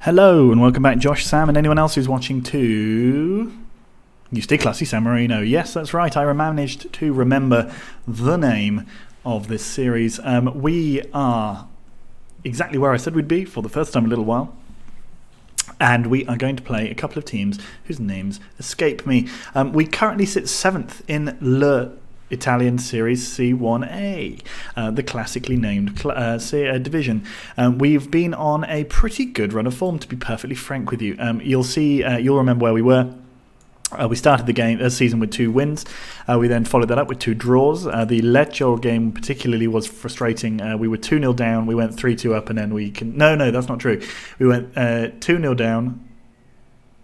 Hello and welcome back, Josh, Sam, and anyone else who's watching to You Stay Classy, San Marino. Yes, that's right, I managed to remember the name of this series. We are exactly where I said we'd be for the first time in a little while. And we are going to play a couple of teams whose names escape me. We currently sit 7th in Le Italian Series C1A, the classically named division. We've been on a pretty good run of form, to be perfectly frank with you. You'll remember where we were. We started the season with 2 wins. We then followed that up with 2 draws. The Lecce game particularly was frustrating. We were 2-0 down. We went 3-2 up, and then No, that's not true. We went 2-0 down.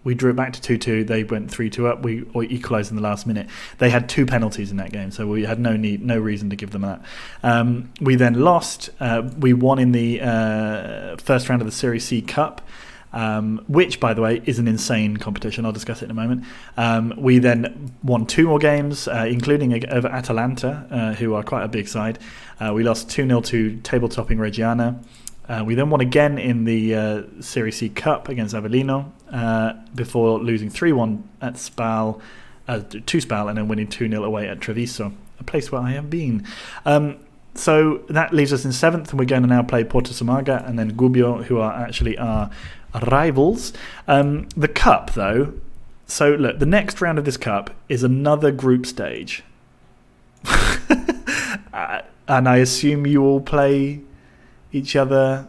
We drew it back to 2-2. They went 3-2 up. We equalised in the last minute. They had 2 penalties in that game, so we had no reason to give them that. We then lost. We won in the first round of the Serie C Cup, which, by the way, is an insane competition. I'll discuss it in a moment. We then won 2 more games, including over Atalanta, who are quite a big side. We lost 2-0 to table-topping Reggiana. We then won again in the Serie C Cup against Avellino, before losing 3-1 at Spal, to Spal, and then winning 2-0 away at Treviso, a place where I have been. So that leaves us in 7th, and we're going to now play Porto Somaga and then Gubbio, who are actually our rivals. The Cup, though, so look, the next round of this Cup is another group stage. And I assume you all play each other.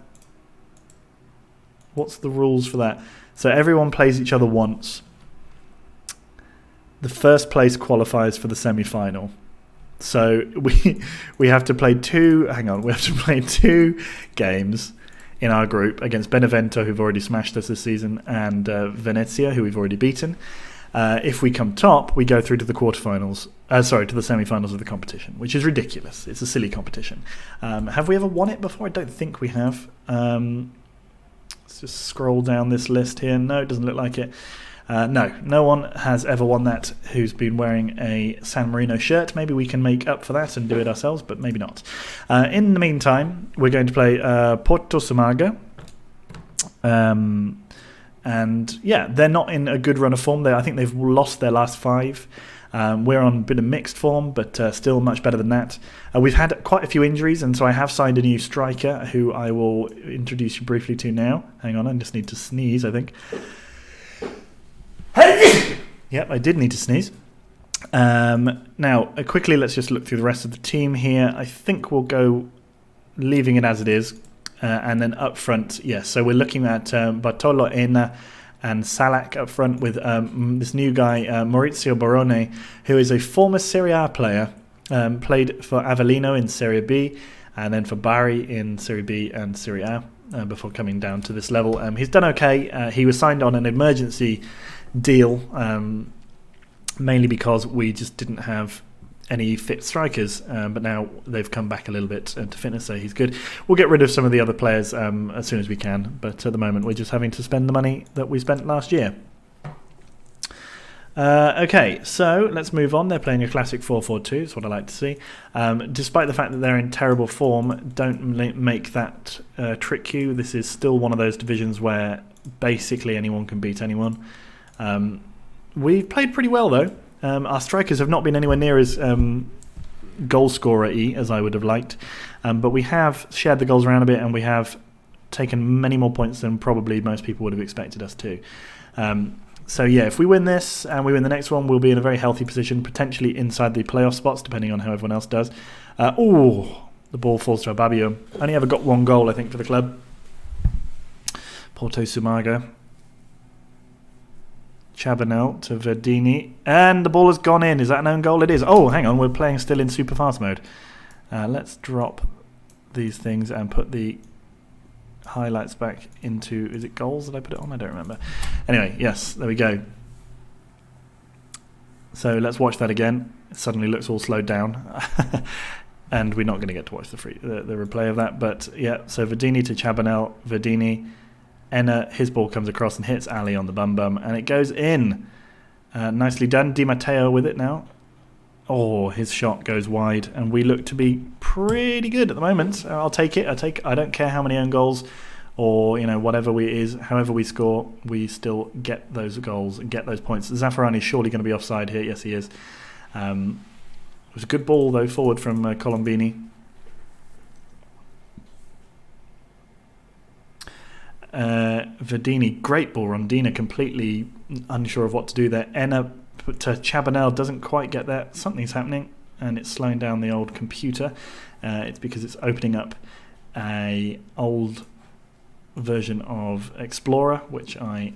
What's the rules for that? So everyone plays each other once. The first place qualifies for the semi-final. So we have to play 2 games in our group against Benevento, who've already smashed us this season, and Venezia, who we've already beaten. If we come top, we go through to the quarterfinals. To the semi-finals of the competition, which is ridiculous. It's a silly competition. Have we ever won it before? I don't think we have. Let's just scroll down this list here. No, it doesn't look like it. No one has ever won that who's been wearing a San Marino shirt. Maybe we can make up for that and do it ourselves, but maybe not. In the meantime, we're going to play Porto Somaga. And yeah, they're not in a good run of form. I think they've lost their last 5. We're on a bit of mixed form, but still much better than that. We've had quite a few injuries, and so I have signed a new striker who I will introduce you briefly to now. Hang on, I just need to sneeze, I think. Yep, I did need to sneeze. Now, quickly, let's just look through the rest of the team here. I think we'll go leaving it as it is. And then up front, yes, so we're looking at Bartolo Enna and Salak up front with this new guy, Maurizio Barone, who is a former Serie A player, played for Avellino in Serie B, and then for Bari in Serie B and Serie A, before coming down to this level. He's done okay. He was signed on an emergency deal, mainly because we just didn't have any fit strikers, but now they've come back a little bit to fitness, so he's good. We'll get rid of some of the other players as soon as we can, but at the moment we're just having to spend the money that we spent last year. Okay, so let's move on. They're playing a classic 4-4-2, is what I like to see. Despite the fact that they're in terrible form, don't make that trick you. This is still one of those divisions where basically anyone can beat anyone. We've played pretty well, though. Our strikers have not been anywhere near as goal scorer-y as I would have liked, but we have shared the goals around a bit, and we have taken many more points than probably most people would have expected us to. So yeah, if we win this and we win the next one, we'll be in a very healthy position, potentially inside the playoff spots, depending on how everyone else does. The ball falls to Ababio. Only ever got 1 goal, I think, for the club. Porto Somaga. Chabanel to Verdini, and the ball has gone in. Is that an own goal? It is. Oh, hang on, we're playing still in super fast mode. Let's drop these things and put the highlights back into, is it goals that I put it on? I don't remember. Anyway, yes, there we go. So let's watch that again. It suddenly looks all slowed down. And we're not going to get to watch the replay of that, but yeah, so Verdini to Chabanel, Verdini, Enna, his ball comes across and hits Ali on the bum, and it goes in. Nicely done. Di Matteo with it now. Oh, his shot goes wide, and we look to be pretty good at the moment. I'll take it. I don't care how many own goals or whatever however we score, we still get those goals and get those points. Zaffarani is surely going to be offside here. Yes, he is. It was a good ball though forward from Colombini. Verdini, great ball. Rondina completely unsure of what to do there. Enna to Chabanel, doesn't quite get there. Something's happening and it's slowing down the old computer. It's because it's opening up a old version of Explorer, which I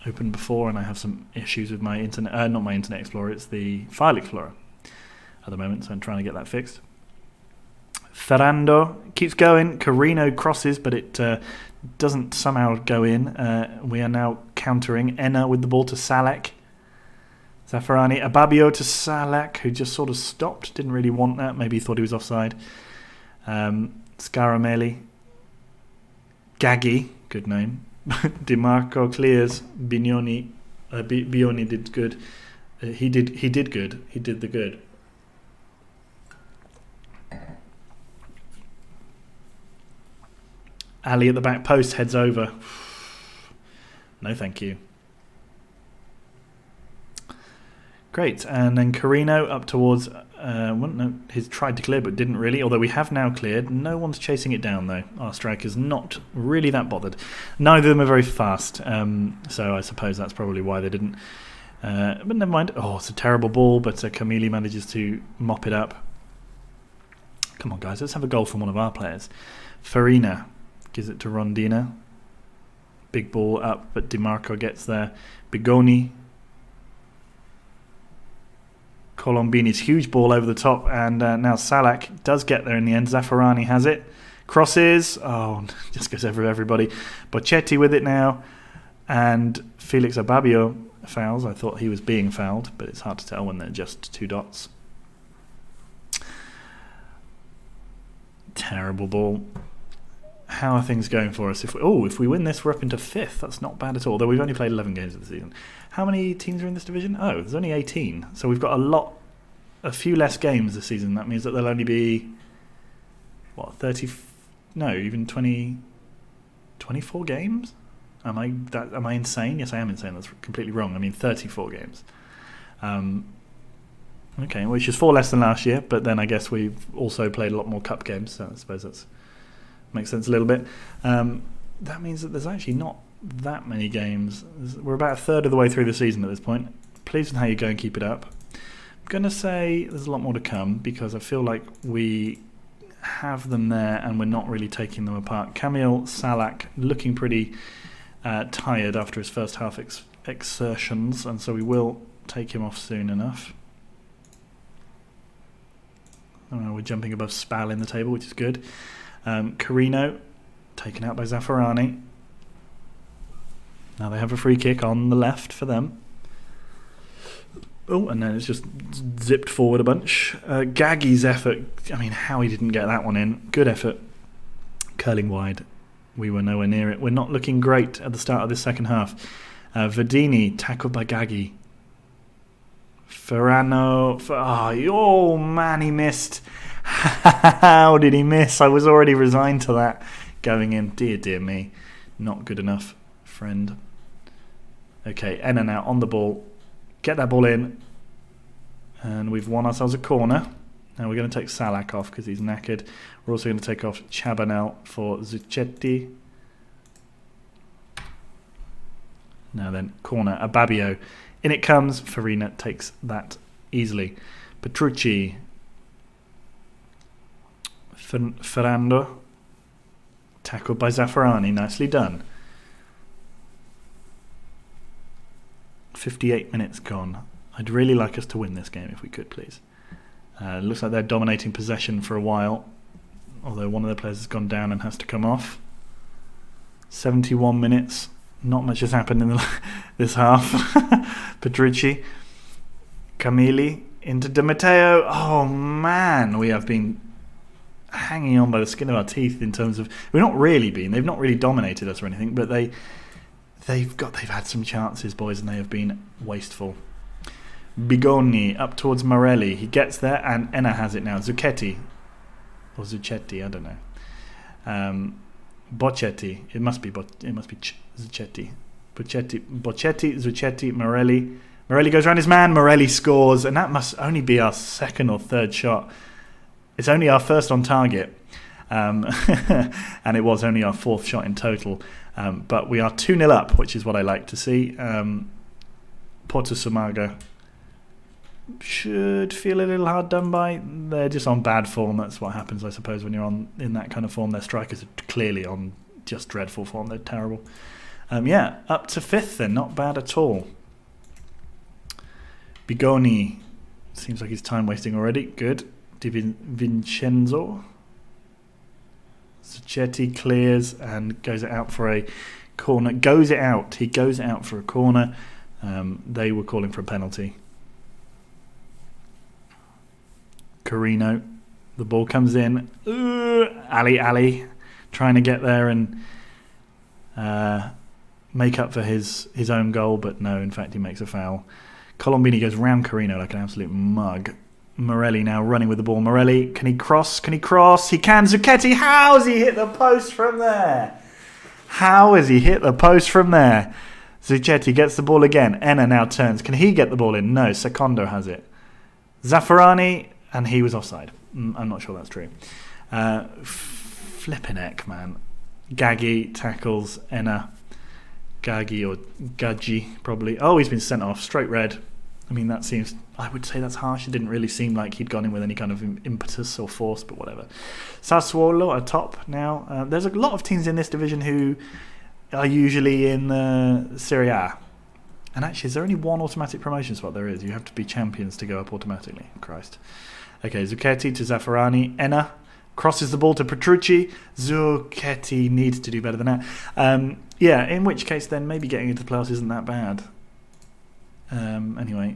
opened before, and I have some issues with my internet. Not my Internet Explorer, it's the File Explorer at the moment, so I'm trying to get that fixed. Ferrando keeps going. Carino crosses, but it doesn't somehow go in. We are now countering. Enna with the ball to Salek. Zaffarani. Ababio to Salek, who just sort of stopped. Didn't really want that. Maybe he thought he was offside. Scaramelli. Gaggi, good name. Di Marco clears. Bignoni did good. He did good. He did the good. Ali at the back post heads over. No, thank you. Great, and then Carino up towards. He's tried to clear but didn't really. Although we have now cleared. No one's chasing it down though. Our striker's not really that bothered. Neither of them are very fast. So I suppose that's probably why they didn't. But never mind. Oh, it's a terrible ball, but Camille manages to mop it up. Come on, guys, let's have a goal from one of our players. Farina gives it to Rondina. Big ball up, but Di Marco gets there. Bigoni. Colombini's huge ball over the top, and now Salak does get there in the end. Zaffarani has it. Crosses. Oh, just goes over everybody. Bocchetti with it now. And Felix Ababio fouls. I thought he was being fouled, but it's hard to tell when they're just two dots. Terrible ball. How are things going for us? If we win this, we're up into 5th. That's not bad at all, though we've only played 11 games of the season. How many teams are in this division? Oh, there's only 18. So we've got a few less games this season. That means that there'll only be, 30, no, even 20, 24 games? Am I insane? Yes, I am insane. That's completely wrong. I mean 34 games. Okay, which is 4 less than last year, but then I guess we've also played a lot more cup games, so I suppose that's makes sense a little bit. That means that there's actually not that many games. We're about a third of the way through the season at this point. Pleased with how you go and keep it up. I'm going to say there's a lot more to come because I feel like we have them there and we're not really taking them apart. Camille Salak looking pretty tired after his first half exertions, and so we will take him off soon enough. We're jumping above Spal in the table, which is good. Carino taken out by Zaffarani. Now they have a free kick on the left for them. Oh, and then it's just zipped forward a bunch. Gaggi's effort. I mean, how he didn't get that one in. Good effort. Curling wide. We were nowhere near it. We're not looking great at the start of this second half. Verdini tackled by Gaggi. Ferrano. Oh man, he missed. How did he miss? I was already resigned to that going in. Dear me. Not good enough, friend. Okay, Enna now on the ball. Get that ball in. And we've won ourselves a corner. Now we're going to take Salak off because he's knackered. We're also going to take off Chabanel for Zucchetti. Now then, corner. Ababio. In it comes. Farina takes that easily. Petrucci. Ferrando. Tackled by Zaffarani. Nicely done. 58 minutes gone. I'd really like us to win this game if we could, please. Looks like they're dominating possession for a while, although one of their players has gone down and has to come off. 71 minutes. Not much has happened in this half. Petrucci. Camilli into Di Matteo. Oh man, we have been hanging on by the skin of our teeth in terms of they've not really dominated us or anything, but they've had some chances, boys, and they have been wasteful. Bigoni up towards Morelli. He gets there and Enna has it now. Zucchetti, I don't know. Bocchetti. It must be Zucchetti. Bocchetti, Zucchetti, Morelli. Morelli goes around his man. Morelli scores, and that must only be our second or third shot. It's only our first on target, and it was only our fourth shot in total. But we are 2-0 up, which is what I like to see. Porto Somaga should feel a little hard done by. They're just on bad form. That's what happens, I suppose, when you're in that kind of form. Their strikers are clearly on just dreadful form. They're terrible. Up to fifth then. Not bad at all. Bigoni. Seems like he's time wasting already. Good. Di Vincenzo. Zucchetti clears and goes it out for a corner. He goes it out for a corner. They were calling for a penalty. Carino. The ball comes in. Ali trying to get there and make up for his own goal, but no, in fact he makes a foul. Colombini goes round Carino like an absolute mug. Morelli now running with the ball. Morelli, can he cross? He can. Zucchetti, how has he hit the post from there? Zucchetti gets the ball again. Enna now turns. Can he get the ball in? No, Secondo has it. Zaffarani, and he was offside. I'm not sure that's true. Flipping heck, man. Gaggi tackles Enna. Gaggi or Gadji, probably. Oh, he's been sent off. Straight red. I mean, I would say that's harsh. It didn't really seem like he'd gone in with any kind of impetus or force, but whatever. Sassuolo are top now. There's a lot of teams in this division who are usually in Serie A. And actually, is there only one automatic promotion spot? There is. You have to be champions to go up automatically. Christ. Okay, Zucchetti to Zaffarani. Enna crosses the ball to Petrucci. Zucchetti needs to do better than that. In which case then maybe getting into the playoffs isn't that bad. Anyway,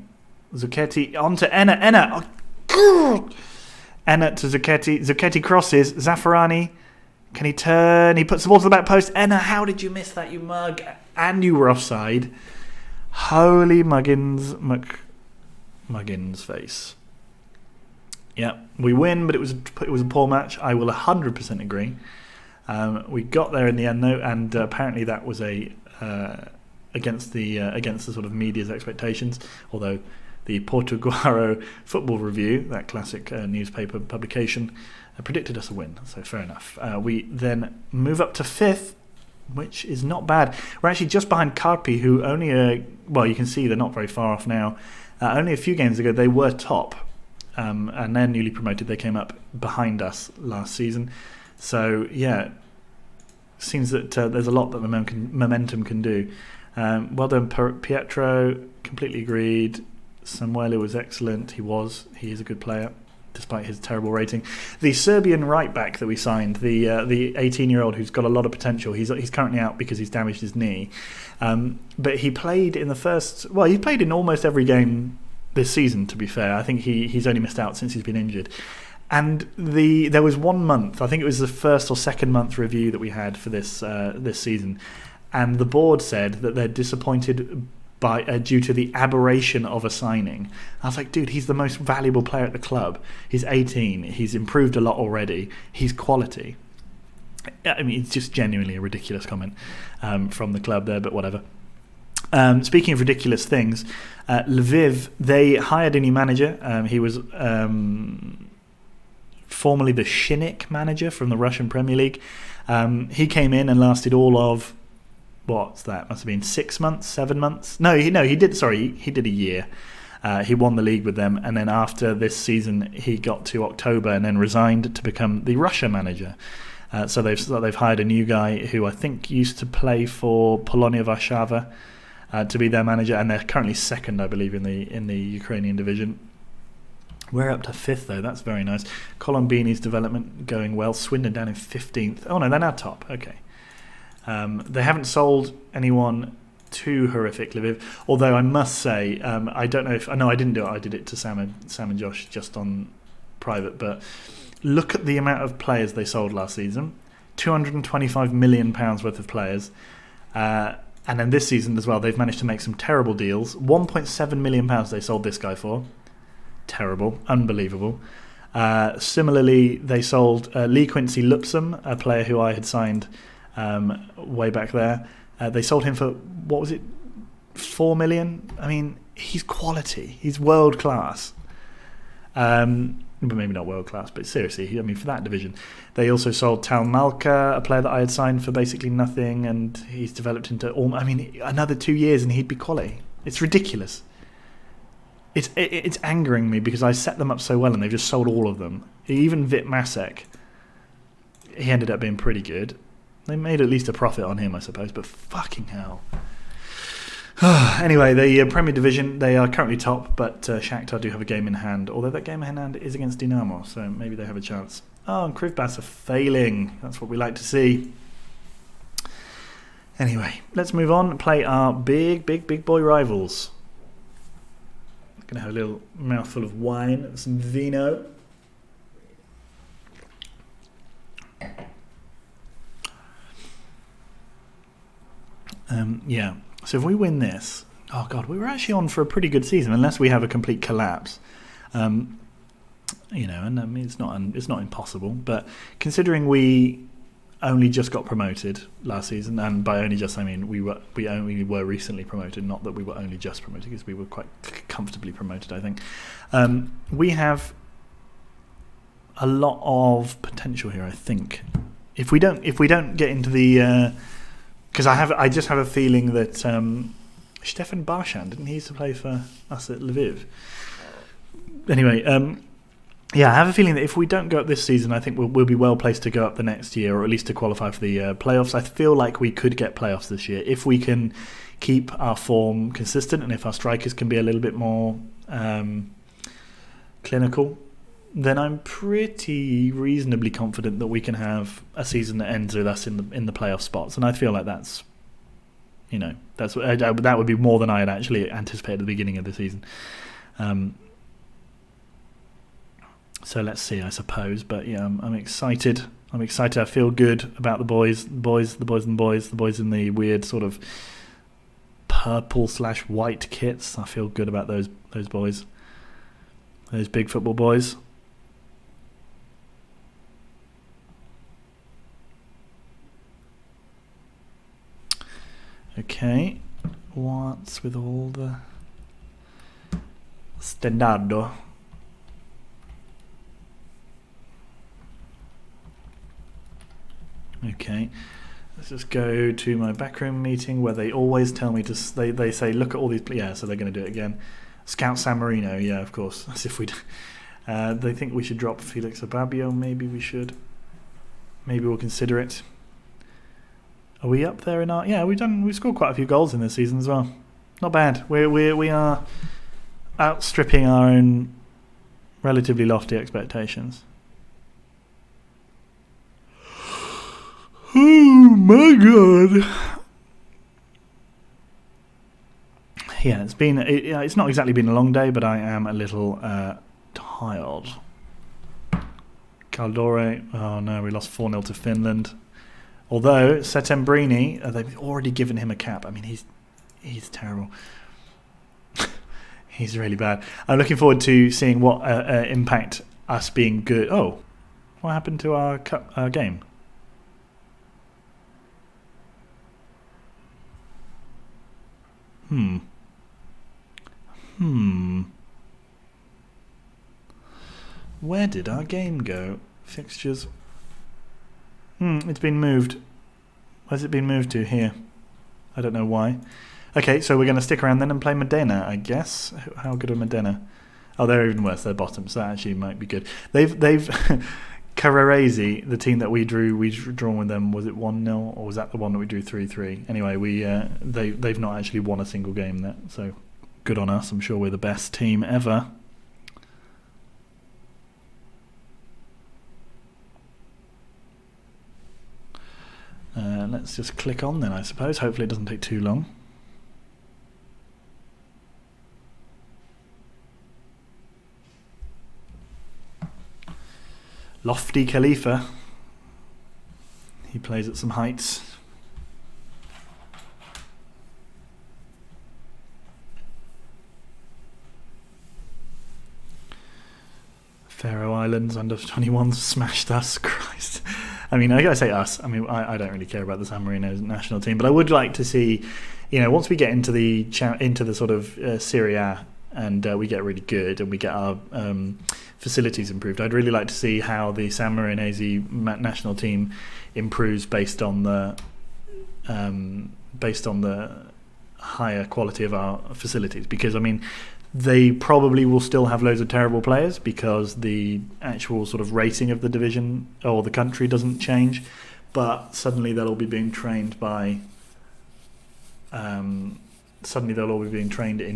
Zucchetti onto Enna. Enna to Zucchetti. Zucchetti crosses. Zaffarani, can he turn? He puts the ball to the back post. Enna, how did you miss that, you mug? And you were offside. Holy Muggins face. Yeah, we win, but it was a poor match. I will 100% agree. We got there in the end though, and apparently that was against the sort of media's expectations. Although the Portuguaro Football Review, that classic newspaper publication, predicted us a win. So fair enough. We then move up to fifth, which is not bad. We're actually just behind Carpi, who only you can see they're not very far off now. Only a few games ago they were top. And they're newly promoted. They came up behind us last season. So, yeah, seems that there's a lot that momentum can do. Well done, Pietro. Completely agreed. Samuele was excellent. He is a good player, despite his terrible rating. The Serbian right-back that we signed, the 18-year-old who's got a lot of potential, he's currently out because he's damaged his knee. But he played in he played in almost every game this season, to be fair. I think he's only missed out since he's been injured. And there was 1 month, I think it was the first or second month review that we had for this season, and the board said that they're disappointed due to the aberration of a signing. I was like, dude, he's the most valuable player at the club. He's 18. He's improved a lot already. He's quality. I mean, it's just genuinely a ridiculous comment from the club there, but whatever. Speaking of ridiculous things, Lviv, they hired a new manager. He was formerly the Shinnik manager from the Russian Premier League. He came in and lasted all of, what's that? Must have been 6 months, 7 months? He did a year. He won the league with them, and then after this season, he got to October and then resigned to become the Russia manager. So they've hired a new guy who I think used to play for Polonia Warszawa. To be their manager, and they're currently second, I believe, in the Ukrainian division. We're up to fifth, though. That's very nice. Colombini's development going well. Swindon down in 15th. Oh no, they're now top. Okay. They haven't sold anyone too horrific, Lviv. Although I must say, I don't know if I didn't do it. I did it to Sam and Josh just on private. But look at the amount of players they sold last season. £225 million worth of players. And then this season as well, they've managed to make some terrible deals. £1.7 million they sold this guy for. Terrible. Unbelievable. Similarly, they sold Lee Quincy Lupsum, a player who I had signed way back there. They sold him for, what was it, 4 million? I mean, he's quality. He's world class. But maybe not world class, but seriously, I mean, for that division. They also sold Tal Malka, a player that I had signed for basically nothing, and he's developed into another 2 years and he'd be quality. It's ridiculous. It's angering me because I set them up so well and they've just sold all of them. Even Vit Masek, he ended up being pretty good. They made at least a profit on him, I suppose, but fucking hell. Anyway, the Premier Division, they are currently top, but Shakhtar do have a game in hand, although that game in hand is against Dinamo, so maybe they have a chance. Oh, and Krivbas are failing. That's what we like to see. Anyway, let's move on and play our big boy rivals. I'm going to have a little mouthful of wine and some vino. Yeah. So if we win this, oh god, we were actually on for a pretty good season, unless we have a complete collapse. And I mean it's not impossible, but considering we only just got promoted last season, and by only just I mean we only were recently promoted, not that we were only just promoted, because we were quite comfortably promoted, I think. We have a lot of potential here, I think. If we don't get into the because I just have a feeling that Stefan Barshan, didn't he used to play for us at Lviv? Anyway, I have a feeling that if we don't go up this season, I think we'll be well placed to go up the next year, or at least to qualify for the playoffs. I feel like we could get playoffs this year if we can keep our form consistent, and if our strikers can be a little bit more clinical. Then I'm pretty reasonably confident that we can have a season that ends with us in the playoff spots, and I feel like that would be more than I had actually anticipated at the beginning of the season. So let's see, I suppose. But yeah, I'm excited. I feel good about the boys in the weird sort of purple/white kits. I feel good about those boys, those big football boys. Okay, what's with all the Stendardo? Okay, let's just go to my backroom meeting where they always tell me to. They say look at all these. Yeah, so they're going to do it again. Scout Sammarino. Yeah, of course. As if we'd. They think we should drop Felix Ababio. Maybe we should. Maybe we'll consider it. Are we up there in our? Yeah, we've scored quite a few goals in this season as well. Not bad. We are outstripping our own relatively lofty expectations. Oh my god! Yeah, it's not exactly been a long day, but I am a little tired. Caldore. Oh no, we lost 4-0 to Finland. Although Settembrini, they've already given him a cap. I mean, he's terrible. He's really bad. I'm looking forward to seeing what impact us being good. Oh, what happened to our game? Where did our game go? Fixtures. It's been moved. Where's it been moved to? Here. I don't know why. Okay, so we're going to stick around then and play Modena, I guess. How good are Modena? Oh, they're even worse. They're bottom, so that actually might be good. They've Carrarese, the team that we drawn with them, was it 1-0 or was that the one that we drew 3-3? Anyway, they've not actually won a single game there, so good on us. I'm sure we're the best team ever. Let's just click on then, I suppose. Hopefully it doesn't take too long. Lofty Khalifa. He plays at some heights. Faroe Islands under 21s smashed us. Christ. I mean, I gotta say us. I mean, I don't really care about the Sammarinese national team, but I would like to see, once we get into the sort of Serie A and we get really good and we get our facilities improved, I'd really like to see how the Sammarinese national team improves based on the higher quality of our facilities. Because I mean, they probably will still have loads of terrible players because the actual sort of rating of the division or the country doesn't change, but suddenly they'll all be being trained in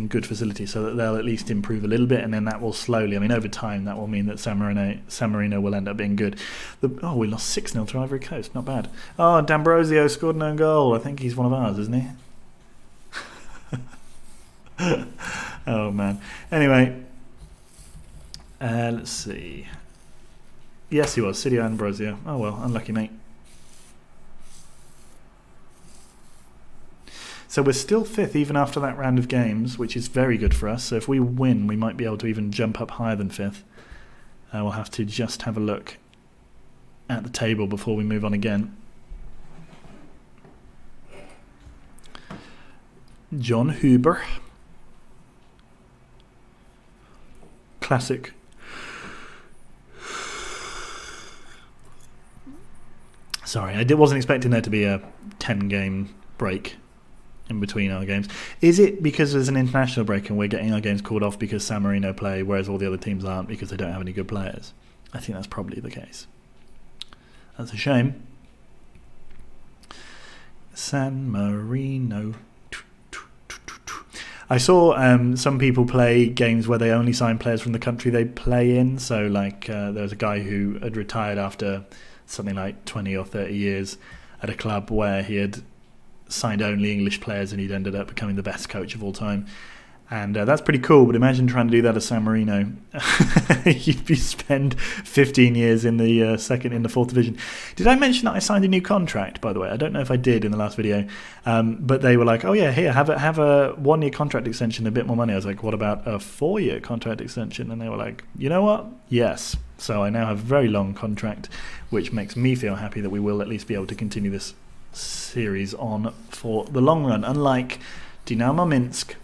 good facilities, so that they'll at least improve a little bit, and then that will slowly, I mean, over time, that will mean that Sammarino will end up being good. We lost 6-0 to Ivory Coast, not bad. Oh, D'Ambrosio scored an own goal. I think he's one of ours, isn't he? Oh man. Anyway, let's see. Yes, he was. Sidio Ambrosio. Oh well, unlucky mate. So we're still 5th even after that round of games, which is very good for us. So if we win, we might be able to even jump up higher than 5th. We'll have to just have a look at the table before we move on again. John Huber. Classic. Sorry, I wasn't expecting there to be a 10-game break in between our games. Is it because there's an international break and we're getting our games called off because San Marino play, whereas all the other teams aren't because they don't have any good players? I think that's probably the case. That's a shame. San Marino. I saw some people play games where they only sign players from the country they play in. So, like, there was a guy who had retired after something like 20 or 30 years at a club where he had signed only English players, and he'd ended up becoming the best coach of all time. And that's pretty cool, but imagine trying to do that at San Marino. You'd spend 15 years in the 4th division. Did I mention that I signed a new contract, by the way? I don't know if I did in the last video. But they were like, oh yeah, here, have a 1-year contract extension, a bit more money. I was like, what about a 4-year contract extension? And they were like, you know what? Yes. So I now have a very long contract, which makes me feel happy that we will at least be able to continue this series on for the long run. Unlike Dynamo Minsk,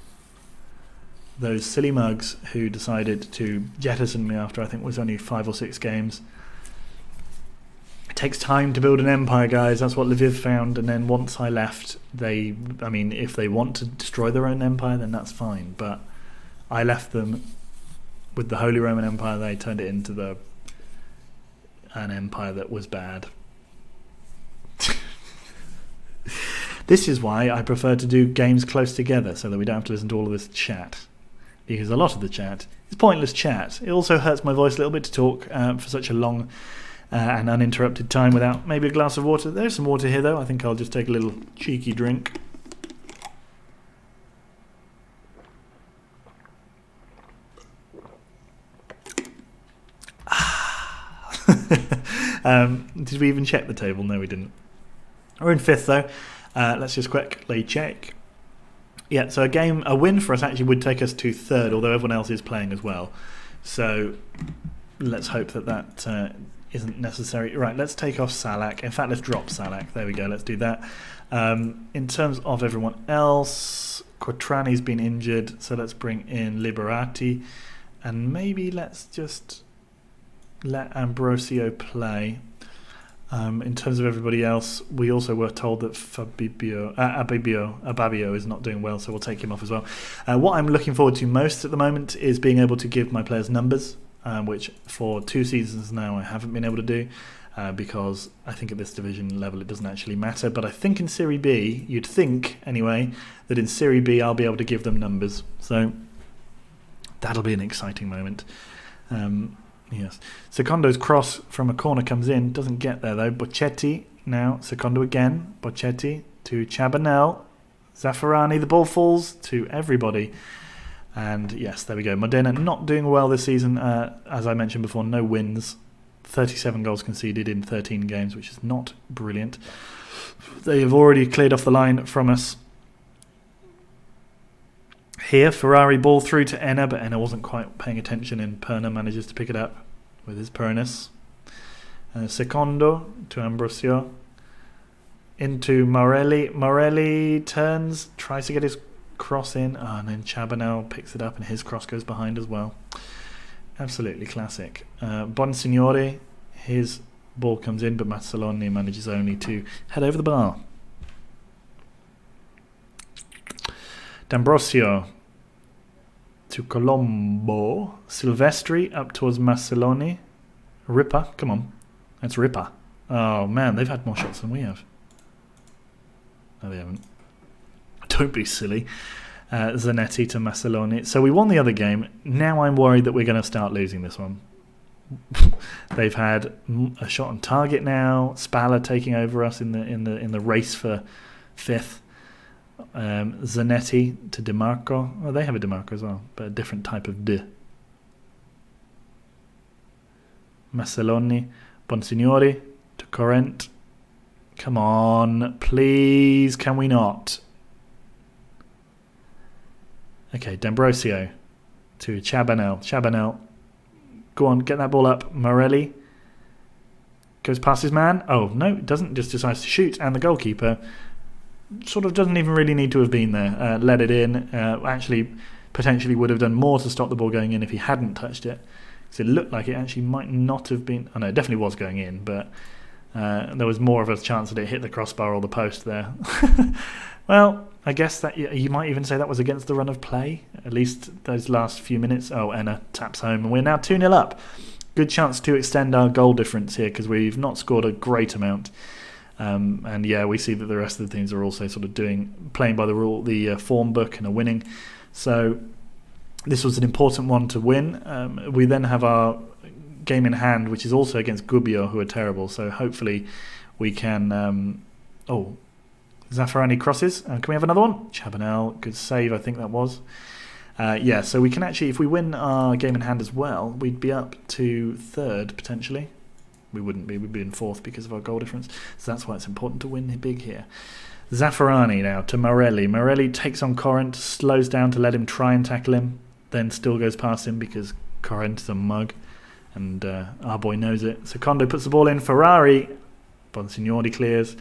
those silly mugs who decided to jettison me after I think it was only 5 or 6 games. It takes time to build an empire, guys. That's what Lviv found. And then once I left, if they want to destroy their own empire, then that's fine. But I left them with the Holy Roman Empire. They turned it into an empire that was bad. This is why I prefer to do games close together, so that we don't have to listen to all of this chat. Because a lot of the chat is pointless chat. It also hurts my voice a little bit to talk for such a long and uninterrupted time without maybe a glass of water. There's some water here, though. I think I'll just take a little cheeky drink. Did we even check the table? No, we didn't. We're in 5th, though. Let's just quickly check. Yeah, so a win for us actually would take us to 3rd, although everyone else is playing as well. So let's hope that isn't necessary. Right, let's take off Salak. In fact, let's drop Salak. There we go, let's do that. In terms of everyone else, Quattrani's been injured, so let's bring in Liberati. And maybe let's just let Ambrosio play. In terms of everybody else, we also were told that Ababio is not doing well, so we'll take him off as well. What I'm looking forward to most at the moment is being able to give my players numbers, which for 2 seasons now I haven't been able to do, because I think at this division level it doesn't actually matter. But I think in Serie B, you'd think anyway, that in Serie B I'll be able to give them numbers. So that'll be an exciting moment. Yes. Secondo's cross from a corner comes in, doesn't get there though. Bocchetti now, Secondo again. Bocchetti to Chabanel. Zaffarani, the ball falls to everybody. And yes, there we go. Modena not doing well this season. As I mentioned before, no wins. 37 goals conceded in 13 games, which is not brilliant. They have already cleared off the line from us. Here, Ferrari ball through to Enna, but Enna wasn't quite paying attention, and Perna manages to pick it up with his Pernus. Secondo to Ambrosio. Into Morelli. Morelli turns, tries to get his cross in. Oh, and then Chabanel picks it up and his cross goes behind as well. Absolutely classic. Bonsignore, his ball comes in, but Mazzoloni manages only to head over the bar. D'Ambrosio to Colombo. Silvestri up towards Mazzoloni. Ripper, come on. That's Ripper. Oh man, they've had more shots than we have. No, they haven't. Don't be silly. Zanetti to Mazzoloni. So we won the other game. Now I'm worried that we're going to start losing this one. They've had a shot on target now. Spalla taking over us in the race for fifth. Zanetti to DiMarco. Oh, they have a DiMarco as well, but a different type of D. Mazzoloni. Bonsignore to Corrent. Come on, please, can we not? Okay, D'Ambrosio to Chabanel. Chabanel, go on, get that ball up. Morelli goes past his man. Oh, no, it doesn't, just decides to shoot. And the goalkeeper sort of doesn't even really need to have been there. Let it in. Actually, potentially would have done more to stop the ball going in if he hadn't touched it. Because it looked like it actually might not have been... Oh, no, it definitely was going in, but... there was more of a chance that it hit the crossbar or the post there. Well, I guess that you might even say that was against the run of play, at least those last few minutes. Oh, Enna taps home, and we're now 2-0 up. Good chance to extend our goal difference here because we've not scored a great amount. And yeah, we see that the rest of the teams are also sort of playing by the form book and are winning. So this was an important one to win. We then have our game in hand, which is also against Gubbio, who are terrible. So hopefully we can... Zaffarani crosses. Can we have another one? Chabanel, good save, I think that was. Yeah, so we can actually, if we win our game in hand as well, we'd be up to third, potentially. We wouldn't be, we'd be in fourth because of our goal difference. So that's why it's important to win big here. Zaffarani now to Morelli. Morelli takes on Corrent, slows down to let him try and tackle him, then still goes past him because Corrent is a mug. And our boy knows it. Secondo puts the ball in. Ferrari. Bonsignore clears.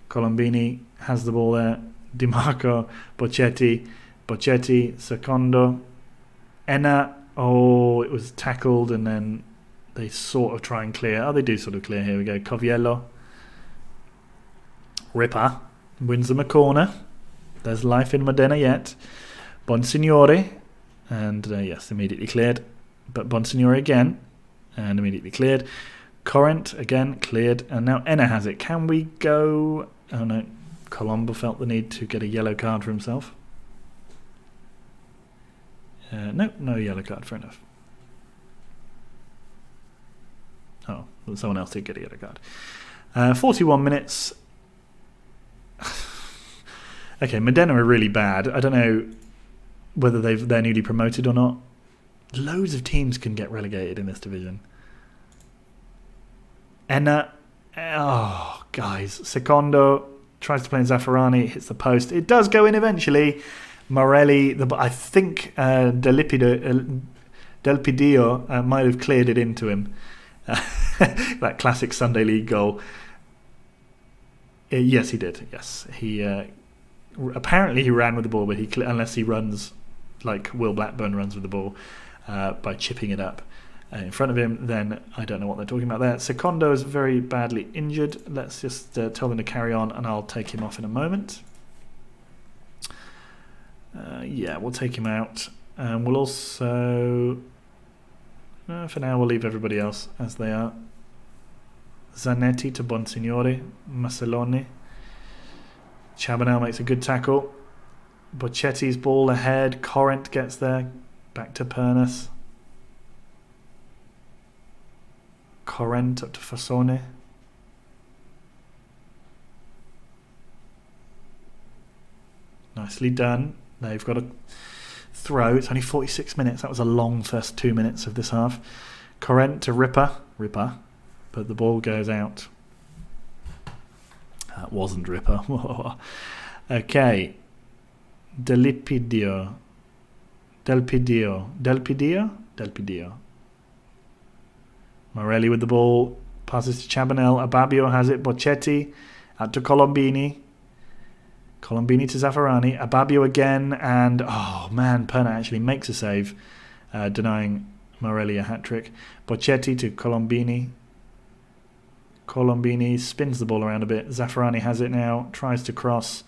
Colombini has the ball there. DiMarco. Bocchetti. Secondo. Enna. Oh, it was tackled and then they sort of try and clear. Oh, they do sort of clear. Here we go. Coviello. Ripper. Wins them a corner. There's life in Modena yet. Bonsignore. And yes, immediately cleared. But Bonsignore again. And immediately cleared. Corrent again cleared, and now Enna has it. Can we go? Oh no, Colombo felt the need to get a yellow card for himself. No yellow card, fair enough. Oh, well, someone else did get a yellow card. 41 minutes. Okay, Modena are really bad. I don't know whether they're newly promoted or not. Loads of teams can get relegated in this division. Enna, oh guys, Secondo tries to play in Zaffarani, hits the post. It does go in eventually. Morelli, I think Del Pidio might have cleared it into him. That classic Sunday League goal. Yes, he did. Yes, he apparently he ran with the ball, but unless he runs like Will Blackburn runs with the ball by chipping it up in front of him, then I don't know what they're talking about there. Secondo is very badly injured. Let's just tell them to carry on, and I'll take him off in a moment. Yeah, we'll take him out. We'll also... for now, we'll leave everybody else as they are. Zanetti to Bonsignore. Mazzoloni. Chabanel makes a good tackle. Bocchetti's ball ahead. Corrent gets there. Back to Pernas. Corrent up to Fasone. Nicely done. They've got a throw. It's only 46 minutes. That was a long first 2 minutes of this half. Corrent to Ripper. But the ball goes out. That wasn't Ripper. Okay. Del Pidio. Morelli with the ball. Passes to Chabanel. Ababio has it. Bocchetti out to Colombini. Colombini to Zaffarani. Ababio again. And, oh man, Perna actually makes a save, denying Morelli a hat-trick. Bocchetti to Colombini. Colombini spins the ball around a bit. Zaffarani has it now. Tries to cross.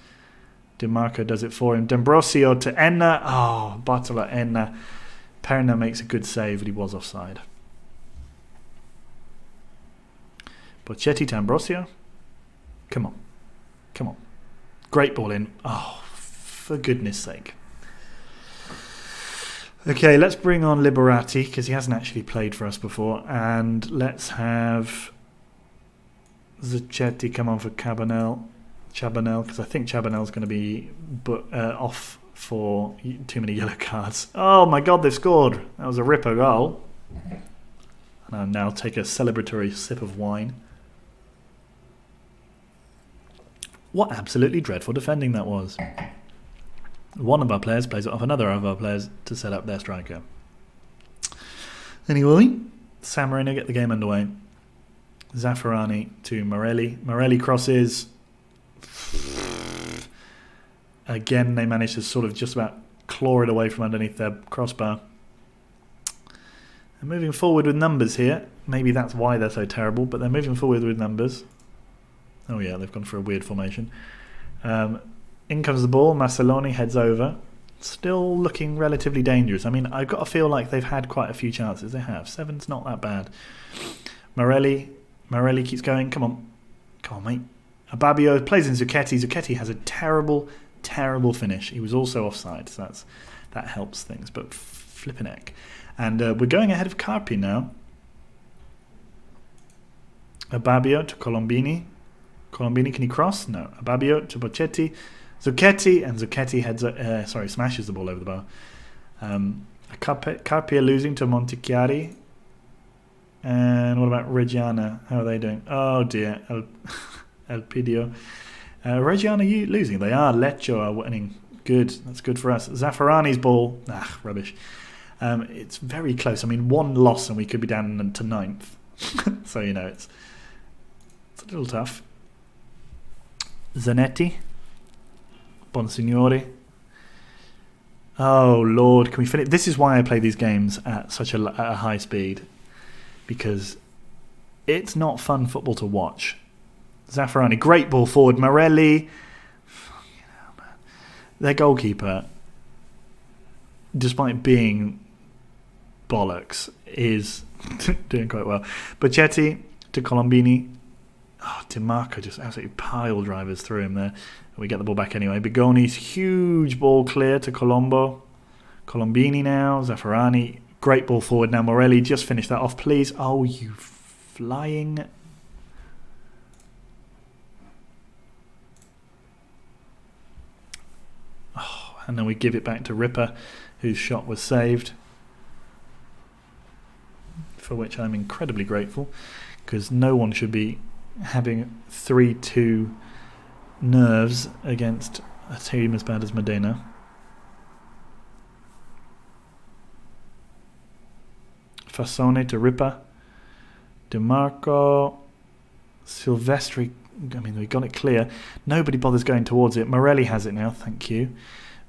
Di Marco does it for him. D'Ambrosio to Enna. Oh, Bartola Enna. Perna makes a good save, but he was offside. Bocchetti to Ambrosio. Come on. Come on. Great ball in. Oh, for goodness sake. Okay, let's bring on Liberati, because he hasn't actually played for us before. And let's have Zacchetti come on for Chabanel, because I think Chabanel's going to be off for too many yellow cards. Oh my god, they've scored. That was a ripper goal. And I'll now take a celebratory sip of wine. What absolutely dreadful defending that was. One of our players plays it off another of our players to set up their striker. Anyway, Sammarino get the game underway. Zaffarani to Morelli. Morelli crosses. Again, they manage to sort of just about claw it away from underneath their crossbar. They're moving forward with numbers here. Maybe that's why they're so terrible, but they're moving forward with numbers. Oh yeah, they've gone for a weird formation. In comes the ball. Maceloni heads over. Still looking relatively dangerous. I mean, I've got to feel like they've had quite a few chances. They have. 7's not that bad. Morelli keeps going. Come on. Come on, mate. Ababio plays in Zucchetti. Zucchetti has a terrible, terrible finish. He was also offside, so that helps things. But flipping heck. And we're going ahead of Carpi now. Ababio to Colombini. Colombini, can he cross? No. Ababio to Bocchetti. Zucchetti, and Zucchetti smashes the ball over the bar. Carpia losing to Montichiari. And what about Reggiana? How are they doing? Oh dear. Elpidio. Reggiana losing. They are. Lecce are winning. Good. That's good for us. Zaffarani's ball. Rubbish. It's very close. I mean, one loss and we could be down to 9th. So, you know, it's a little tough. Zanetti. Bonsignori. Oh, Lord. Can we finish? This is why I play these games at such a high speed. Because it's not fun football to watch. Zaffarani. Great ball forward. Morelli. Their goalkeeper, despite being bollocks, is doing quite well. Bocchetti to Colombini. Oh, Di Marco just absolutely pile drivers through him there. We get the ball back anyway. Bigoni's huge ball clear to Colombo. Colombini now. Zaffarani. Great ball forward now. Morelli, just finish that off, please. Oh, you flying. Oh, and then we give it back to Ripper, whose shot was saved. For which I'm incredibly grateful. Because no one should be having 3-2 nerves against a team as bad as Modena. Fassone to Ripper. Di Marco. Silvestri. I mean, we got it clear. Nobody bothers going towards it. Morelli has it now. Thank you.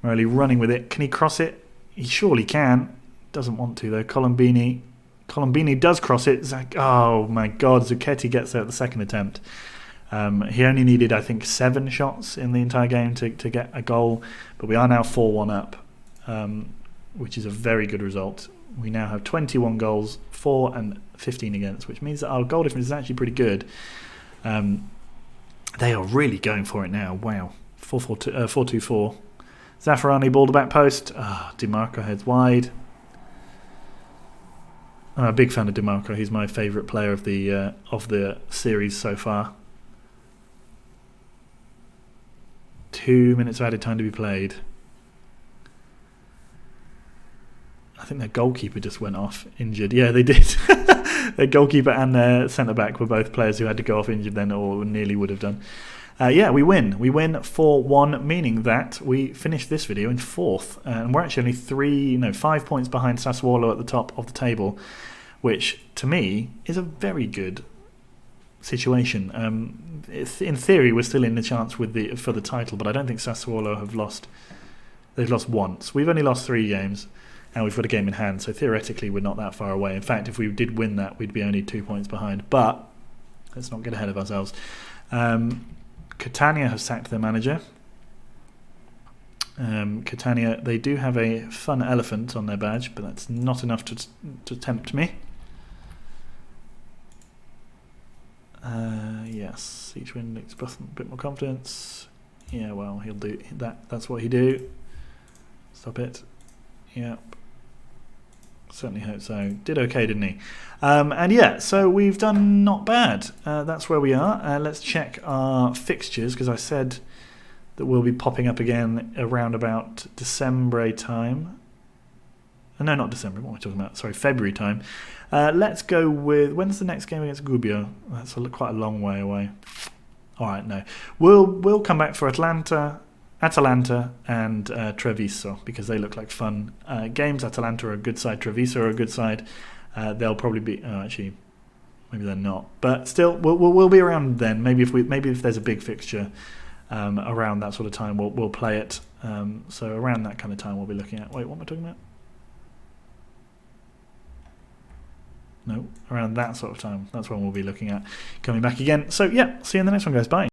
Morelli running with it. Can he cross it? He surely can. Doesn't want to, though. Colombini. Colombini does cross it. Oh, my God. Zucchetti gets there at the second attempt. He only needed, I think, 7 shots in the entire game to get a goal. But we are now 4-1 up, which is a very good result. We now have 21 goals, 4 and 15 against, which means that our goal difference is actually pretty good. They are really going for it now. Wow. 4-2-4. Zaffarani, ball to back post. Di Marco heads wide. I'm a big fan of Di Marco. He's my favourite player of the series so far. 2 minutes of added time to be played. I think their goalkeeper just went off injured. Yeah, they did. Their goalkeeper and their centre-back were both players who had to go off injured then, or nearly would have done. Yeah, we win. We win 4-1, meaning that we finish this video in 4th. And we're actually only 5 points behind Sassuolo at the top of the table, which, to me, is a very good situation. In theory, we're still in the chance for the title, but I don't think Sassuolo have lost. They've lost once. We've only lost 3 games, and we've got a game in hand. So theoretically, we're not that far away. In fact, if we did win that, we'd be only 2 points behind. But let's not get ahead of ourselves. Catania have sacked their manager. Catania, they do have a fun elephant on their badge, but that's not enough to tempt me. Yes, each win makes a bit more confidence. Yeah, well, he'll do that. That's what he do. Stop it. Yep. Certainly hope so. Did okay, didn't he? And yeah, so we've done not bad. That's where we are. Let's check our fixtures, because I said that we'll be popping up again around about December time. No, not December. What am I talking about? Sorry, February time. Let's go with... When's the next game against Gubbio? That's quite a long way away. All right, no. We'll come back for Atalanta, and Treviso, because they look like fun games. Atalanta are a good side. Treviso are a good side. They'll probably be... Oh, actually, maybe they're not. But still, we'll be around then. Maybe if there's a big fixture around that sort of time, we'll play it. So around that kind of time, we'll be looking at... Wait, what am I talking about? No, around that sort of time. That's when we'll be looking at coming back again. So yeah, see you in the next one, guys. Bye.